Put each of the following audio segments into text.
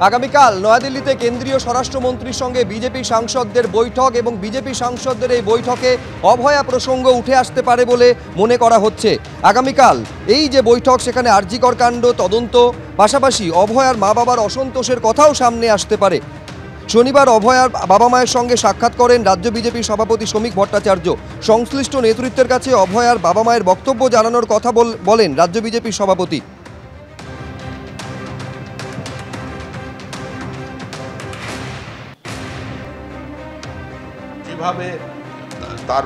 আগামীকাল নয়াদিল্লিতে কেন্দ্রীয় স্বরাষ্ট্রমন্ত্রীর সঙ্গে বিজেপি সাংসদদের বৈঠক এবং বিজেপি সাংসদদের এই বৈঠকে অভয়া প্রসঙ্গ উঠে আসতে পারে বলে মনে করা হচ্ছে। আগামীকাল এই যে বৈঠক, সেখানে আরজিকর কাণ্ড তদন্ত, পাশাপাশি অভয়ার মা বাবার অসন্তোষের কথাও সামনে আসতে পারে। শনিবার অভয়ার বাবা মায়ের সঙ্গে সাক্ষাৎ করেন রাজ্য বিজেপি সভাপতি শ্রমিক ভট্টাচার্য। সংশ্লিষ্ট নেতৃত্বের কাছে অভয়ার বাবা মায়ের বক্তব্য জানানোর কথা বলেন রাজ্য বিজেপি সভাপতি। যেভাবে তার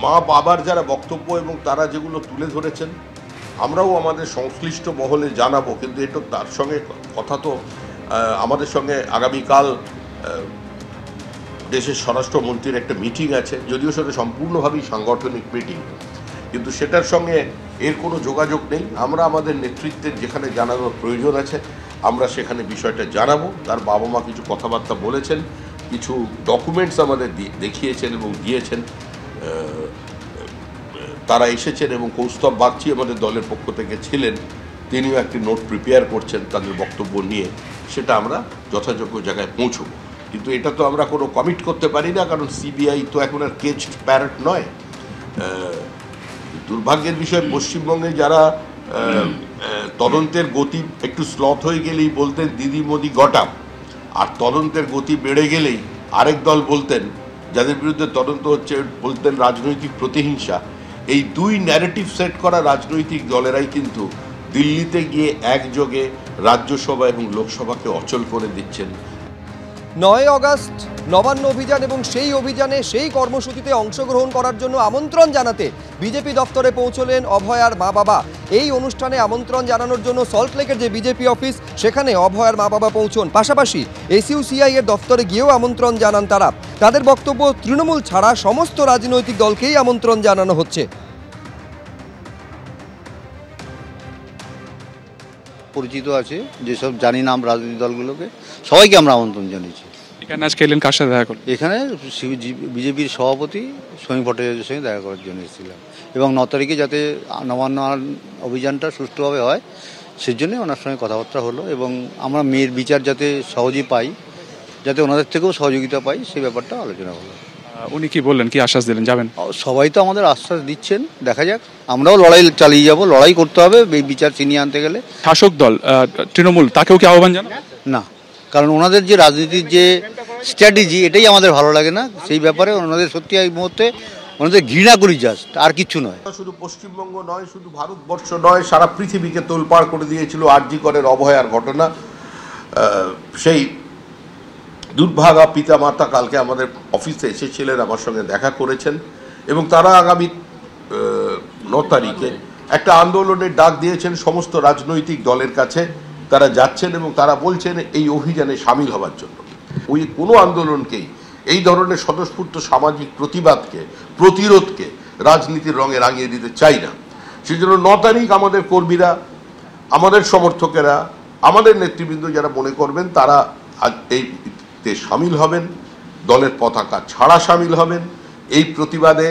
মা বাবার যারা বক্তব্য এবং তারা যেগুলো তুলে ধরেছেন, আমরাও আমাদের সংশ্লিষ্ট মহলে জানাবো, কিন্তু এটা তার সঙ্গে কথা তো আমাদের সঙ্গে আগামীকাল দেশের স্বরাষ্ট্রমন্ত্রীর একটা মিটিং আছে, যদিও সেটা সম্পূর্ণভাবেই সাংগঠনিক মিটিং, কিন্তু সেটার সঙ্গে এর কোনো যোগাযোগ নেই। আমরা আমাদের নেতৃত্বের যেখানে জানানোর প্রয়োজন আছে আমরা সেখানে বিষয়টা জানাবো। তার বাবা মা কিছু কথাবার্তা বলেছেন, কিছু ডকুমেন্টস আমাদের দেখিয়েছেন এবং দিয়েছেন। তারা এসেছেন এবং কৌস্তব বাগচি আমাদের দলের পক্ষ থেকে ছিলেন, তিনিও একটি নোট প্রিপেয়ার করছেন তাদের বক্তব্য নিয়ে। সেটা আমরা যথাযোগ্য জায়গায় পৌঁছবো, কিন্তু এটা তো আমরা কোনো কমিট করতে পারি না, কারণ সিবিআই তো এখন আর কেজড প্যারেট নয়। দুর্ভাগ্যের বিষয়, পশ্চিমবঙ্গে যারা তদন্তের গতি একটু স্লথ হয়ে গেলেই বলতেন দিদি মোদি গটাপ, আর তদন্তের গতি বেড়ে গেলেই আরেক দল বলতেন, যাদের বিরুদ্ধে তদন্ত হচ্ছে, বলতেন রাজনৈতিক প্রতিহিংসা। এই দুই ন্যারেটিভ সেট করা রাজনৈতিক দলেরাই কিন্তু দিল্লিতে গিয়ে একযোগে রাজ্যসভা এবং লোকসভাকে অচল করে দিচ্ছেন। 9 আগস্ট নবান্ন অভিযান এবং সেই অভিযানে সেই কর্মসূচিতে অংশগ্রহণ করার জন্য আমন্ত্রণ জানাতে বিজেপি দপ্তরে পৌঁছলেন অভয়ার মা বাবা। এই অনুষ্ঠানে আমন্ত্রণ জানানোর জন্য সল্টলেকের যে বিজেপি অফিস, সেখানে অভয়ার মা বাবা পৌঁছন। পাশাপাশি এসইউসিআই এর দপ্তরে গিয়েও আমন্ত্রণ জানান তারা। তাদের বক্তব্য, তৃণমূল ছাড়া সমস্ত রাজনৈতিক দলকেই আমন্ত্রণ জানানো হচ্ছে। পরিচিত আছে যেসব জানি নাম রাজনৈতিক দলগুলোকে, সবাইকে আমরা আমন্ত্রণ জানিয়েছি। এখানে আজকে এলেন, কার সাথে দেখা করলেন? এখানে বিজেপির সভাপতি শ্রমিক ভট্টাচার্যের সঙ্গে দেখা করার জন্য এসেছিলাম, এবং 9 তারিখে যাতে নবান্ন অভিযানটা সুষ্ঠুভাবে হয় সেজন্য ওনার সঙ্গে কথাবার্তা হলো, এবং আমরা মেয়ের বিচার যাতে সহজেই পাই, যাতে ওনাদের থেকেও সহযোগিতা পাই, সেই ব্যাপারটা আলোচনা হলো। উনি কি বললেন, কি আশ্বাস দিলেন? যাবেন? সবাই তো আমাদের আশ্বাস দিচ্ছেন, দেখা যাক। আমরাও লড়াই চালিয়ে যাব, লড়াই করতে হবে এই বিচার ছিনিয়ে আনতে গেলে। শাসক দল তৃণমূল, তাকেও কি আহ্বান জানান? না, কারণ ওনাদের যে রাজনীতির যে স্ট্র্যাটেজি, এটাই আমাদের ভালো লাগে না। সেই ব্যাপারে ওনাদের সত্যি এই মুহূর্তে ওনাদের ঘৃণা করি, জাস্ট, আর কিছু নয়। শুধু পশ্চিমবঙ্গ নয়, শুধু ভারতবর্ষ নয়, সারা পৃথিবীকে তোলপাড় করে দিয়েছিল আরজিকরের অভয়ার ঘটনা। সেই দুর্ভাগা পিতা মাতা কালকে আমাদের অফিসে এসেছিলেন, আমার সঙ্গে দেখা করেছেন, এবং তারা আগামী 9 তারিখে একটা আন্দোলনের ডাক দিয়েছেন সমস্ত রাজনৈতিক দলের কাছে। তারা যাচ্ছেন এবং তারা বলছেন এই অভিযানে সামিল হওয়ার জন্য। ওই কোনো আন্দোলনকেই, এই ধরনের স্বতঃস্ফূর্ত সামাজিক প্রতিবাদকে, প্রতিরোধকে রাজনীতির রঙে রাঙিয়ে দিতে চাই না। সেজন্য 9 তারিখ আমাদের কর্মীরা, আমাদের সমর্থকেরা, আমাদের নেতৃবৃন্দ যারা মনে করবেন, তারা এইতে সামিল হবেন, দলের পতাকা ছাড়া সামিল হবেন। এই প্রতিবাদে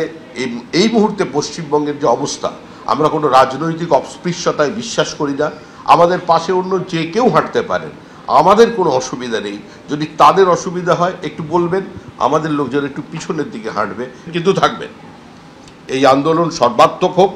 এই মুহূর্তে পশ্চিমবঙ্গের যে অবস্থা, আমরা কোনো রাজনৈতিক অস্পৃশ্যতায় বিশ্বাস করি না। আমাদের পাশে অন্য যে কেউ হাঁটতে পারেন, আমাদের কোনো অসুবিধা নেই। যদি তাদের অসুবিধা হয় একটু বলবেন, আমাদের লোকজন একটু পিছনের দিকে হাঁটবে, কিন্তু থাকবেন। এই আন্দোলন সর্বাত্মক হোক,